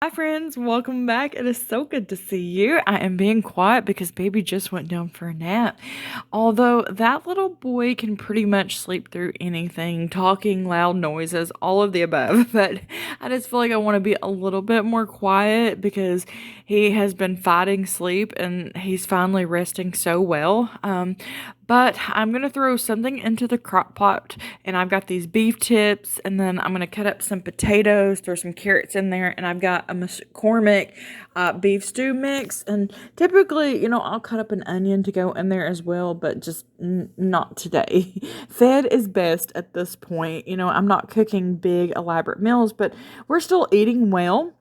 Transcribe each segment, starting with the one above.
Hi friends, welcome back. It is so good to see you. I am being quiet because baby just went down for a nap. Although that little boy can pretty much sleep through anything, talking, loud noises, all of the above. But I just feel like I want to be a little bit more quiet because he has been fighting sleep and he's finally resting so well. But I'm going to throw something into the crock pot, and I've got these beef tips, and then I'm going to cut up some potatoes, throw some carrots in there, and I've got a McCormick beef stew mix. And typically, I'll cut up an onion to go in there as well, but just not today. Fed is best at this point. I'm not cooking big, elaborate meals, but we're still eating well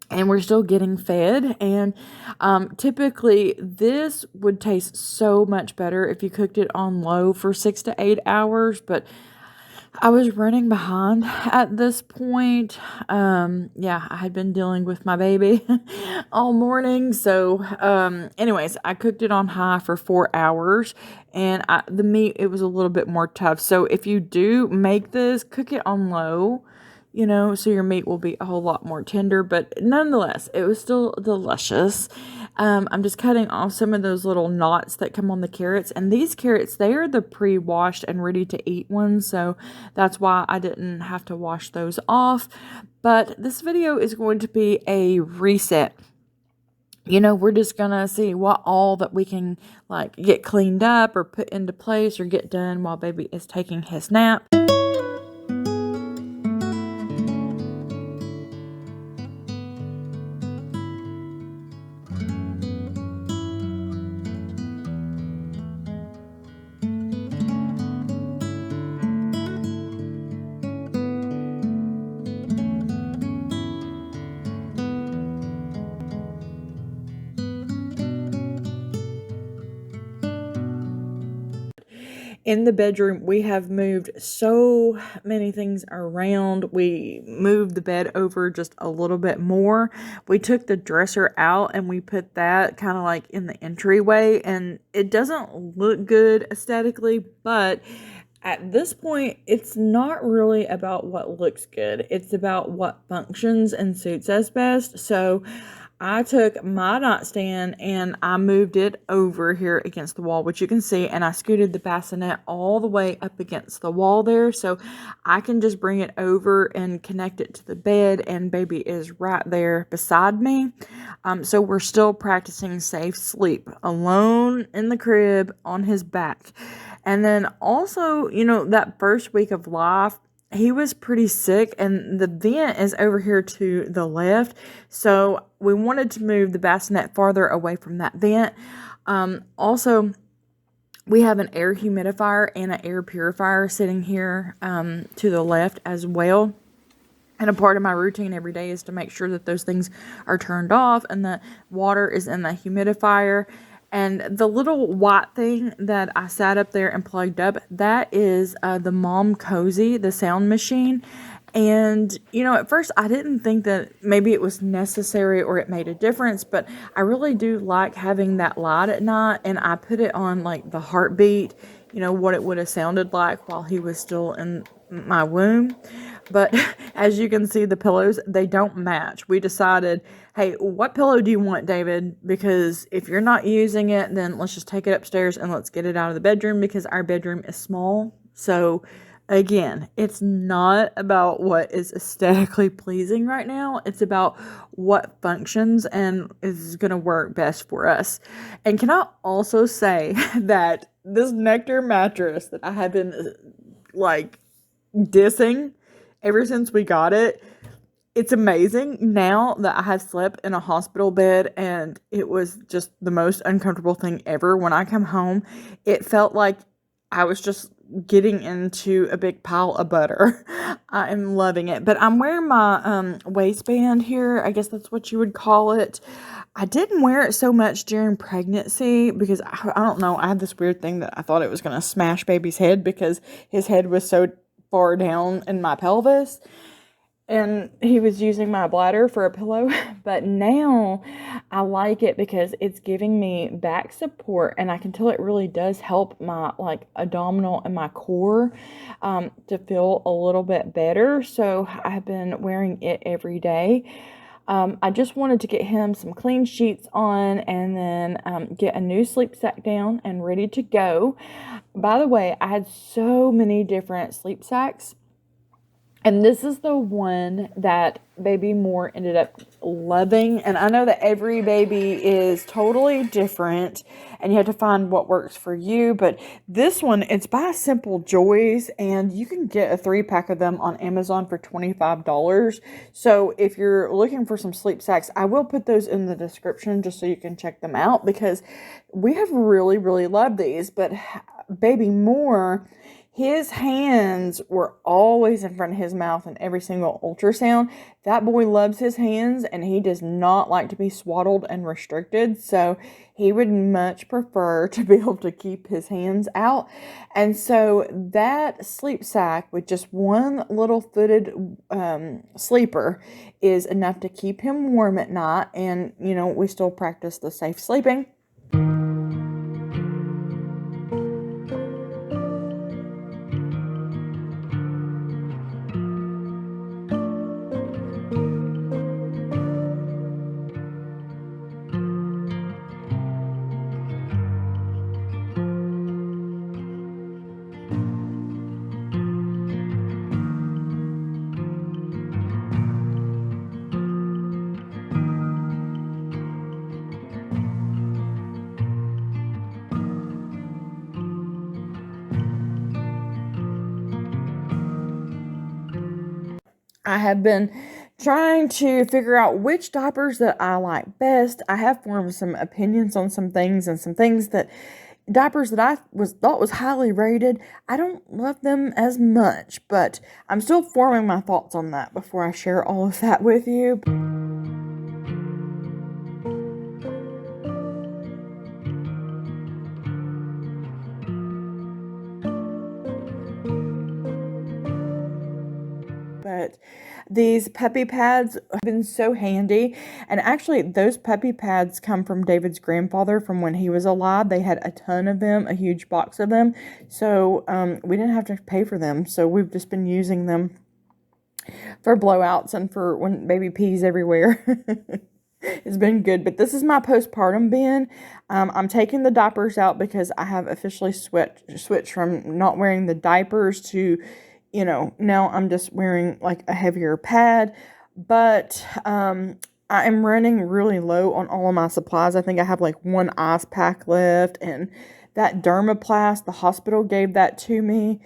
and we're still getting fed. And typically this would taste so much better if you cooked it on low for 6 to 8 hours, but I was running behind at this point. Yeah, I had been dealing with my baby all morning. So anyways, I cooked it on high for 4 hours, and the meat, it was a little bit more tough. So if you do make this, cook it on low, so your meat will be a whole lot more tender, but nonetheless, it was still delicious. I'm just cutting off some of those little knots that come on the carrots, and these carrots, they are the pre-washed and ready to eat ones, so that's why I didn't have to wash those off. But this video is going to be a reset. We're just gonna see what all that we can like get cleaned up or put into place or get done while baby is taking his nap. In the bedroom, we have moved so many things around. We moved the bed over just a little bit more. We took the dresser out and we put that kind of like in the entryway, and it doesn't look good aesthetically, but at this point, it's not really about what looks good. It's about what functions and suits us best. So I took my nightstand and I moved it over here against the wall, which you can see, and I scooted the bassinet all the way up against the wall there, so I can just bring it over and connect it to the bed, and baby is right there beside me. So we're still practicing safe sleep alone in the crib on his back. And then also, that first week of life, he was pretty sick, and the vent is over here to the left. So we wanted to move the bassinet farther away from that vent. Also, we have an air humidifier and an air purifier sitting here to the left as well. And a part of my routine every day is to make sure that those things are turned off and the water is in the humidifier. And the little white thing that I sat up there and plugged up, that is the Mom Cozy, the sound machine. And, at first I didn't think that maybe it was necessary or it made a difference, but I really do like having that light at night. And I put it on like the heartbeat, what it would have sounded like while he was still in my womb. But as you can see, the pillows, they don't match. We decided, hey, what pillow do you want, David? Because if you're not using it, then let's just take it upstairs and let's get it out of the bedroom, because our bedroom is small. So again, it's not about what is aesthetically pleasing right now. It's about what functions and is going to work best for us. And can I also say that this Nectar mattress that I have been like dissing ever since we got it, it's amazing now that I have slept in a hospital bed, and it was just the most uncomfortable thing ever. When I come home, it felt like I was just getting into a big pile of butter. I am loving it. But I'm wearing my waistband here. I guess that's what you would call it. I didn't wear it so much during pregnancy because I don't know. I had this weird thing that I thought it was going to smash baby's head because his head was so far down in my pelvis, and he was using my bladder for a pillow. But now I like it because it's giving me back support, and I can tell it really does help my like abdominal and my core to feel a little bit better. So I've been wearing it every day. I just wanted to get him some clean sheets on and then get a new sleep sack down and ready to go. By the way, I had so many different sleep sacks. And this is the one that baby Moore ended up loving. And I know that every baby is totally different and you have to find what works for you. But this one, it's by Simple Joys, and you can get a 3-pack of them on Amazon for $25. So if you're looking for some sleep sacks, I will put those in the description just so you can check them out, because we have really, really loved these. But baby Moore, his hands were always in front of his mouth in every single ultrasound. That boy loves his hands, and he does not like to be swaddled and restricted. So he would much prefer to be able to keep his hands out. And so that sleep sack with just one little footed sleeper is enough to keep him warm at night. And, you know, we still practice the safe sleeping. I have been trying to figure out which diapers that I like best. I have formed some opinions on some things, and some things that diapers that I thought was highly rated, I don't love them as much, but I'm still forming my thoughts on that before I share all of that with you. But these puppy pads have been so handy. And actually, those puppy pads come from David's grandfather from when he was alive. They had a ton of them, a huge box of them. So we didn't have to pay for them. So we've just been using them for blowouts and for when baby pees everywhere. It's been good. But this is my postpartum bin. I'm taking the diapers out because I have officially switched from not wearing the diapers to, you know, now I'm just wearing like a heavier pad. But I am running really low on all of my supplies. I think I have like one ice pack left, and that Dermaplast, the hospital gave that to me.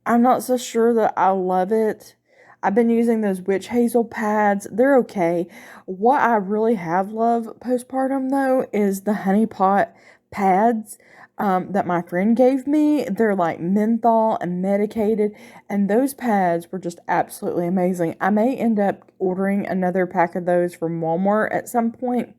I'm not so sure that I love it. I've been using those witch hazel pads. They're okay. What I really have loved postpartum, though, is the honey pot pads that my friend gave me. They're like menthol and medicated, and those pads were just absolutely amazing. I may end up ordering another pack of those from Walmart at some point.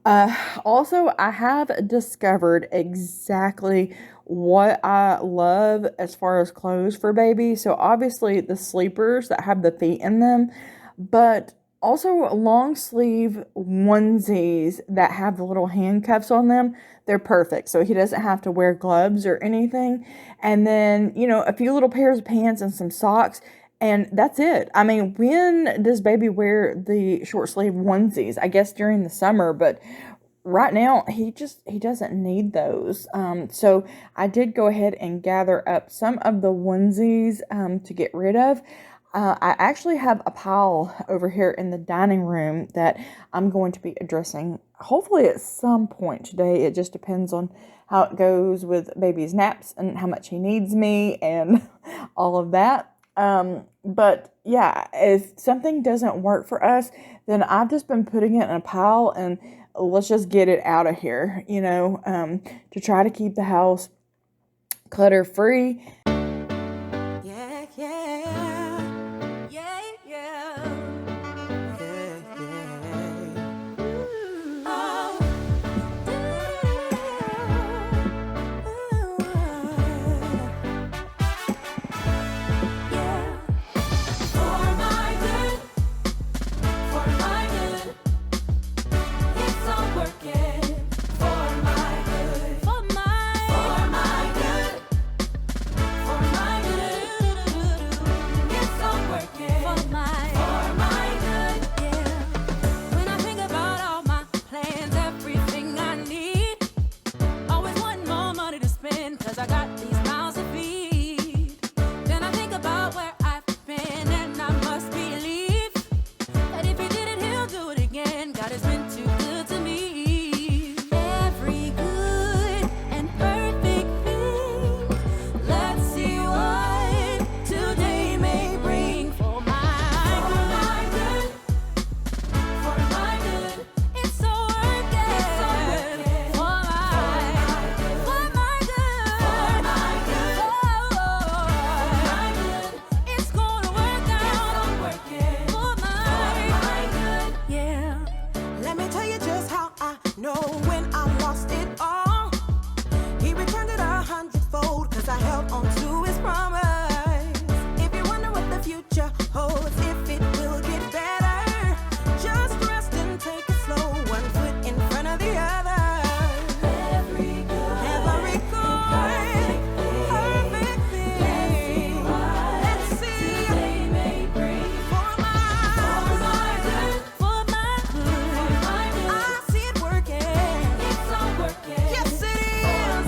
Also, I have discovered exactly what I love as far as clothes for baby. So obviously the sleepers that have the feet in them, but also long sleeve onesies that have the little handcuffs on them. They're perfect. So he doesn't have to wear gloves or anything. And then, you know, a few little pairs of pants and some socks. And that's it. I mean, when does baby wear the short sleeve onesies? I guess during the summer, but right now he doesn't need those. So I did go ahead and gather up some of the onesies to get rid of. I actually have a pile over here in the dining room that I'm going to be addressing hopefully at some point today. It just depends on how it goes with baby's naps and how much he needs me and all of that. But yeah, if something doesn't work for us, then I've just been putting it in a pile and let's just get it out of here, you know, to try to keep the house clutter free. Yeah, yeah, yeah, yeah, yeah, yeah. Ooh. Oh. God has been too good to me. Every good and perfect thing. Let's see what today may bring for my good, for my good. It's all working for my good, for my good. It's gonna work out for my good. Yeah. Let me tell you just how I know when I lost it all. He returned it 100-fold, 'cause I held on to his promise. If you wonder what the future holds, if it will get better, just rest and take it slow, one foot in front of the other. Every good, perfect thing. Let's see Today may bring for my good. for my good. I see it working. It's all working. Yes, it is.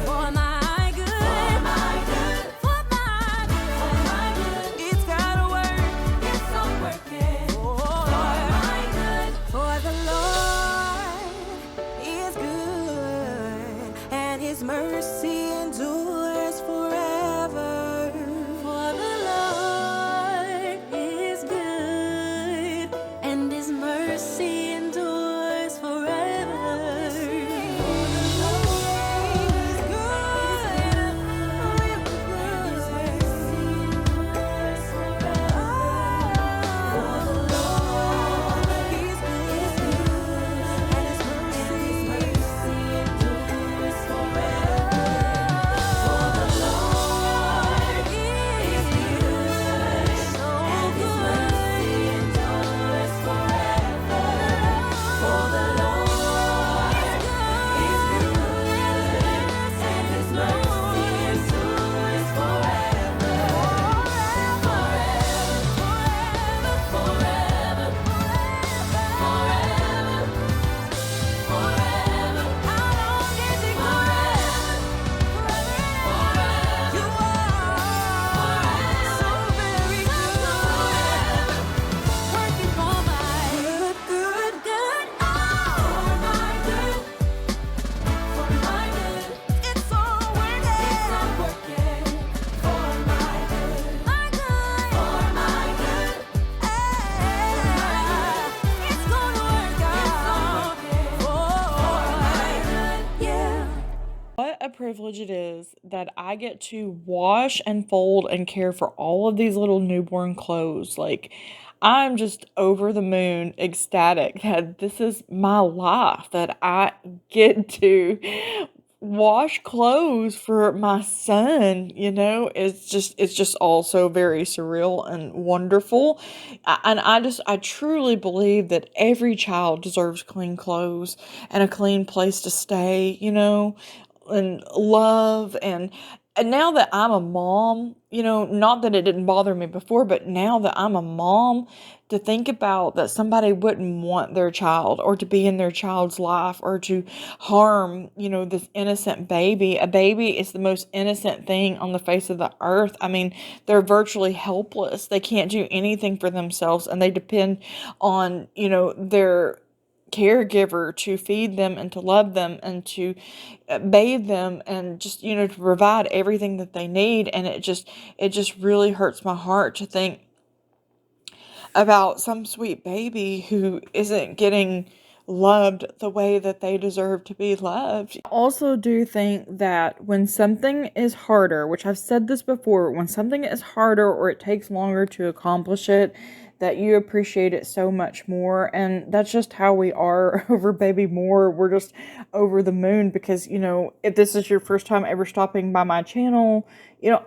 For my good. For my good. For my good. It's gotta work. It's all working. For my good. For the Lord is good, and his mercy endures forever. For the Lord is good, and his mercy endures forever. He's good, real He's good, and his mercy endures forever. For the Lord is good, so good, endures forever. For the Lord is good, and his mercy endures forever. Forever, forever, forever. How long is it forever? You are so very good. Working for my Good, good, good. For my good. For my good. it's all working. It's all working for my good. My good. For my good. It's gonna work out for my good. Yeah. What a privilege it is that I get to wash and fold and care for all of these little newborn clothes. Like, I'm just over the moon ecstatic that this is my life, that I get to wash clothes for my son. It's just all so very surreal and wonderful. And I truly believe that every child deserves clean clothes and a clean place to stay, and love. And now that I'm a mom, not that it didn't bother me before, but now that I'm a mom, to think about that somebody wouldn't want their child or to be in their child's life or to harm, this innocent baby. A baby is the most innocent thing on the face of the earth. I mean, they're virtually helpless. They can't do anything for themselves, and they depend on, their caregiver to feed them and to love them and to bathe them and just to provide everything that they need. And it just really hurts my heart to think about some sweet baby who isn't getting loved the way that they deserve to be loved. I also do think that when something is harder, which I've said this before, when something is harder or it takes longer to accomplish it, that you appreciate it so much more. And that's just how we are over Baby More. We're just over the moon because, if this is your first time ever stopping by my channel,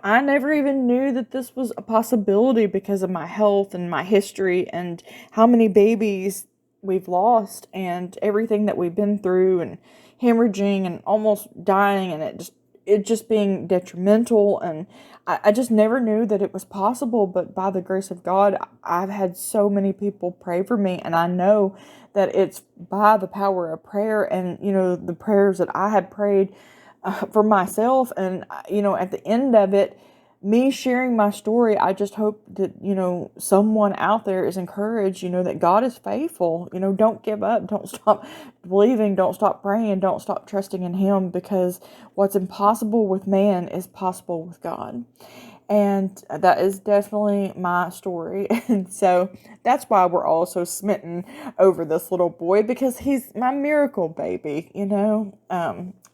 I never even knew that this was a possibility because of my health and my history and how many babies we've lost and everything that we've been through and hemorrhaging and almost dying and it just being detrimental. And I just never knew that it was possible. But by the grace of God, I've had so many people pray for me, and I know that it's by the power of prayer and the prayers that I had prayed for myself. And at the end of it, me sharing my story, I just hope that, someone out there is encouraged, that God is faithful. Don't give up. Don't stop believing. Don't stop praying. Don't stop trusting in Him, because what's impossible with man is possible with God. And that is definitely my story. And so that's why we're all so smitten over this little boy, because he's my miracle baby.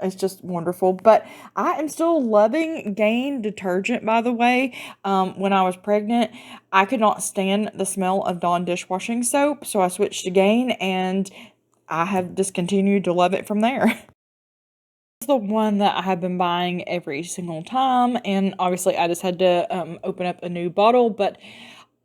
It's just wonderful. But I am still loving Gain detergent, by the way. When I was pregnant, I could not stand the smell of Dawn dishwashing soap, so I switched to Gain, and I have just continued to love it from there. It's the one that I have been buying every single time, and obviously I just had to open up a new bottle. But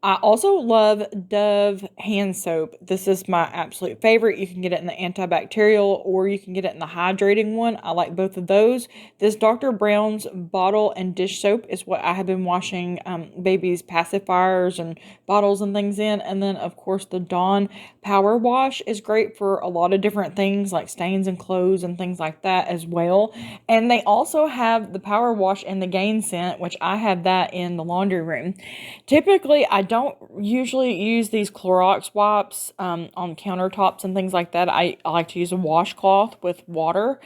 I also love Dove hand soap. This is my absolute favorite. You can get it in the antibacterial, or you can get it in the hydrating one. I like both of those. This Dr. Brown's bottle and dish soap is what I have been washing babies' pacifiers and bottles and things in. And then, of course, the Dawn Power Wash is great for a lot of different things, like stains and clothes and things like that as well. And they also have the Power Wash and the Gain scent, which I have that in the laundry room. Typically, I don't usually use these Clorox wipes on countertops and things like that. I like to use a washcloth with water.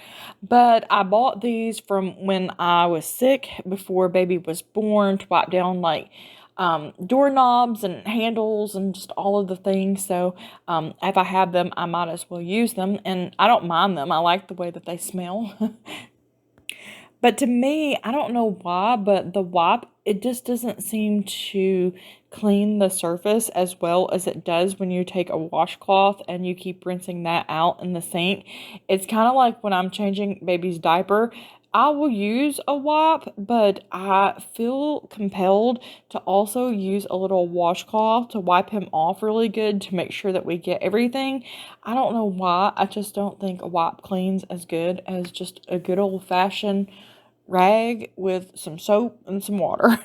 But I bought these from when I was sick before baby was born, to wipe down like doorknobs and handles and just all of the things. So if I have them, I might as well use them. And I don't mind them. I like the way that they smell. But to me, I don't know why, but the wipe, it just doesn't seem to clean the surface as well as it does when you take a washcloth and you keep rinsing that out in the sink. It's kind of like when I'm changing baby's diaper. I will use a wipe, but I feel compelled to also use a little washcloth to wipe him off really good to make sure that we get everything. I don't know why. I just don't think a wipe cleans as good as just a good old-fashioned rag with some soap and some water.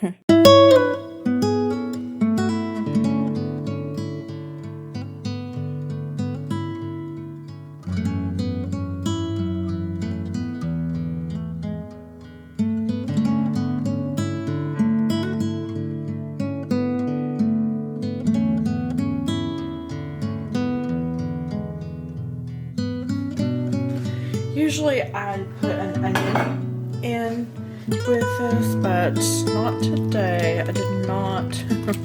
Usually I put an onion in with this, but not today. I did not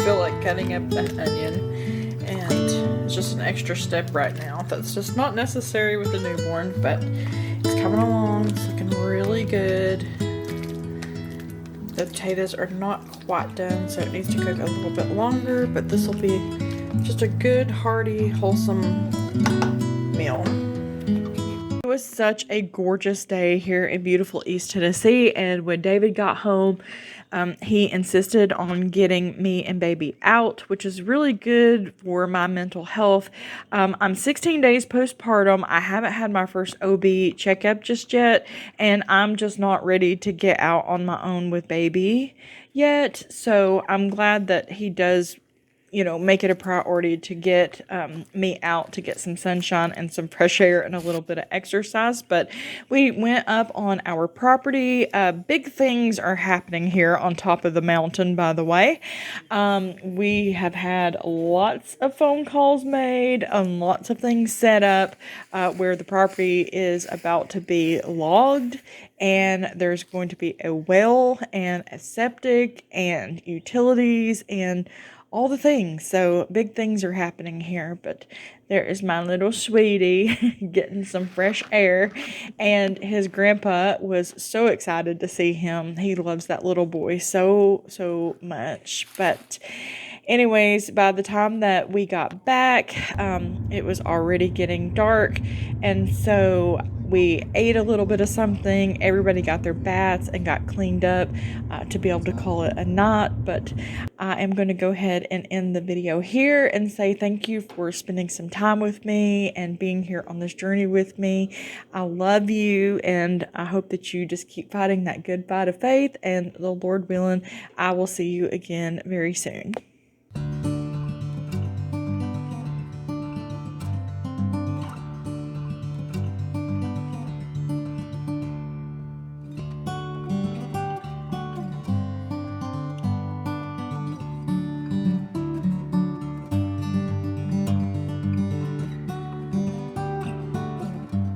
feel like cutting up an onion, and it's just an extra step right now. That's just not necessary with a newborn, but it's coming along. It's looking really good. The potatoes are not quite done, so it needs to cook a little bit longer, but this will be just a good, hearty, wholesome meal. It was such a gorgeous day here in beautiful East Tennessee, and when David got home, he insisted on getting me and baby out, which is really good for my mental health. I'm 16 days postpartum. I haven't had my first OB checkup just yet, and I'm just not ready to get out on my own with baby yet. So I'm glad that he does make it a priority to get me out to get some sunshine and some fresh air and a little bit of exercise. But we went up on our property. Big things are happening here on top of the mountain, by the way. We have had lots of phone calls made and lots of things set up where the property is about to be logged, and there's going to be a well and a septic and utilities and all the things. So big things are happening here, but there is my little sweetie getting some fresh air, and his grandpa was so excited to see him. He loves that little boy so much. But anyways, by the time that we got back, it was already getting dark, and so we ate a little bit of something. Everybody got their baths and got cleaned up to be able to call it a night. But I am going to go ahead and end the video here and say thank you for spending some time with me and being here on this journey with me. I love you, and I hope that you just keep fighting that good fight of faith, and the Lord willing, I will see you again very soon.